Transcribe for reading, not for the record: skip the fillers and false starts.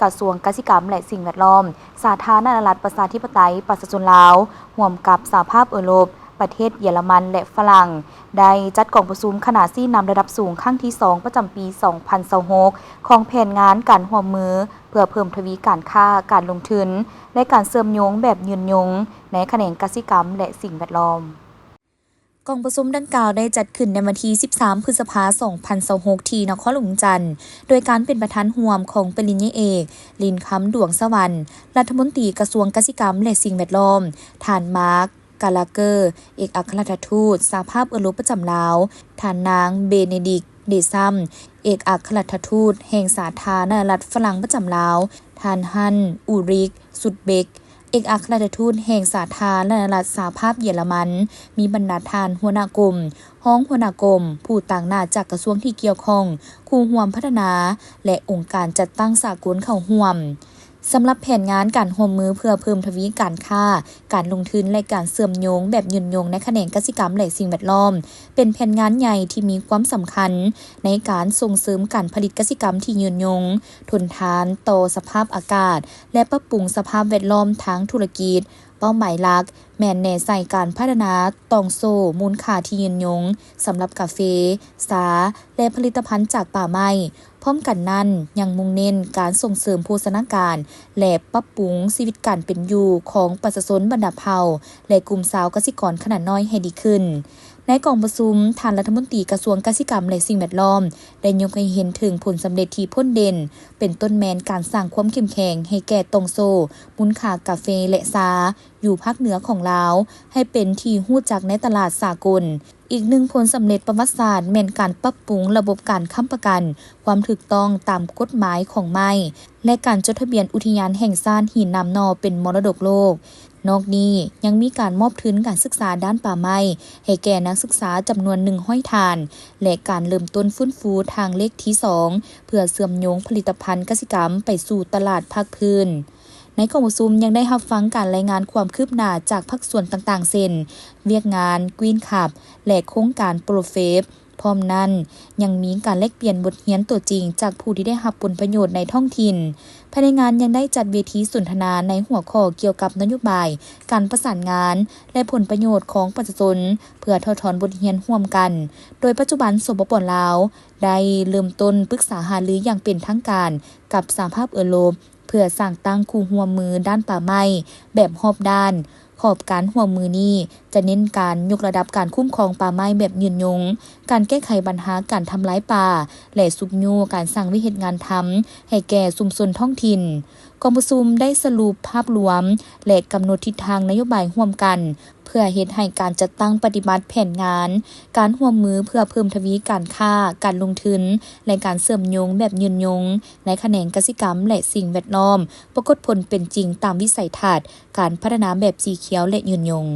กระทรวงเกษตรกรรมและสิ่งแวดล้อมสาธารณรัฐประชาธิปไตยประชาชนลาวร่วมกับสหภาพยุโรปประเทศเยอรมันและฝรั่งได้จัดกองประชุมขนาดซี่นำระดับสูงครั้งที่ 2 ประจำปี 2026 ของแผนงานการร่วมมือเพื่อเพิ่มทวีการค้าการลงทุนและการเชื่อมโยงแบบยืนยงในแขนงเกษตรกรรมและสิ่งแวดล้อมกองประชุมดังกล่าวได้จัดขึ้นในวันที่ 13 พฤษภาคม 2026 ที่นครหลวงจันทน์โดยการเป็นประธานร่วมของปริญญาเอกลินคำดวงสวรรค์รัฐมนตรีกระทรวงเกษตรกรรมและสิ่งแวดล้อมท่านมาร์คกาลาเกอร์เอกอัครราชทูตสหภาพยุโรปประจำลาวท่านนางเบเนดิกเดซัมเอกอัครราชทูตแห่งสาธารณรัฐฝรั่งประจำลาวท่านฮันอูริกสุดเบกเอกอัครราชทูตแห่งสาธารณรัฐสหภาพเยอรมันมีบรรดาทานหัวหน้ากรมห้องหัวหน้ากรมผู้ต่างหน้าจากกระทรวงที่เกี่ยวข้องคู่ร่วมพัฒนาและองค์การจัดตั้งสากลเข้าร่วมสำหรับแผนงานการร่วมมือเพื่อเพิ่มทวีการค้าการลงทุนและการเชื่อมโยงแบบยืนยงในแขนงเกษตรกรรมและสิ่งแวดล้อมเป็นแผนงานใหญ่ที่มีความสำคัญในการส่งเสริมการผลิตเกษตรกรรมที่ยืนยงทนทานต่อสภาพอากาศและปรับปรุงสภาพแวดล้อมทางธุรกิจเป้าหมายหลักแม่นแน่ใส่การพัฒนาตองโซ่มูลค่าที่ยืนยงสำหรับกาแฟสาและผลิตภัณฑ์จากป่าไม้พร้อมกันนั้นยังมุ่งเน้นการส่งเสริมโภชนาการและปรับปรุงชีวิตการเป็นอยู่ของประชาชนบรรดาเผ่าและกลุ่มชาวเกษตรกรขนาดน้อยให้ดีขึ้นในกองประชุมท่านรัฐมนตรีกระทรวงเกษตรกรรมและสิ่งแวดล้อมได้ยกให้เห็นถึงผลสำเร็จที่พ้นเด่นเป็นต้นแมนการสร้างความเข้มแข็งให้แก่ตองโซมูลค่ากาแฟและชาอยู่ภาคเหนือของลาวให้เป็นที่ฮู้จักในตลาดสากลอีกหนึ่งผลสำเร็จประวัติศาสตร์แม่นการปรับปรุงระบบการค้ำประกันความถูกต้องตามกฎหมายของไม้และการจดทะเบียนอุทยานแห่งชาติหินน้ำนอเป็นมรดกโลกนอกนี้ยังมีการมอบทุนการศึกษาด้านป่าไม้ให้แก่นักศึกษาจำนวน100ฐานและการเริ่มต้นฟื้นฟูทางเลขที่ 2เพื่อเชื่อมโยงผลิตภัณฑ์เกษตรกรรมไปสู่ตลาดภาคพื้นในกองประชุมยังได้รับฟังการรายงานความคืบหน้าจากภาคส่วนต่างๆเช่นเวียกงานกรีนคับและโครงการโปรเฟฟพร้อมนั้นยังมีการแลกเปลี่ยนบทเรียนตัวจริงจากผู้ที่ได้รับผลประโยชน์ในท้องถิ่นภายในงานยังได้จัดเวทีสนทนาในหัวข้อเกี่ยวกับนโยบายการประสานงานและผลประโยชน์ของประชาชนเพื่อถอดถอนบทเรียนร่วมกันโดยปัจจุบันสปป.ลาวได้เริ่มต้นปรึกษาหารืออย่างเป็นทางการกับสหภาพยุโรปเพื่อสร้างตั้งคู่ร่วมมือด้านป่าไม้แบบรอบด้านขอบการร่วมมือนี้จะเน้นการยกระดับการคุ้มครองป่าไม้แบบยืนยงการแก้ไขปัญหาการทำลายป่าและสุบยูการสร้างวิธีงานทำให้แก่ชุมชนท้องถิ่นกองประชุมได้สรุปภาพรวมและกำหนดทิศทางนโยบายร่วมกันเพื่อเฮ็ดให้การจัดตั้งปฏิบัติแผนงานการร่วมมือเพื่อเพิ่มทวีการค้าการลงทุนและการเชื่อมโยงแบบยืนยงในแขนงเกษตรกรรมและสิ่งแวดล้อมปรากฏผลเป็นจริงตามวิสัยทัศน์การพัฒนาแบบสีเขียวและยืนยง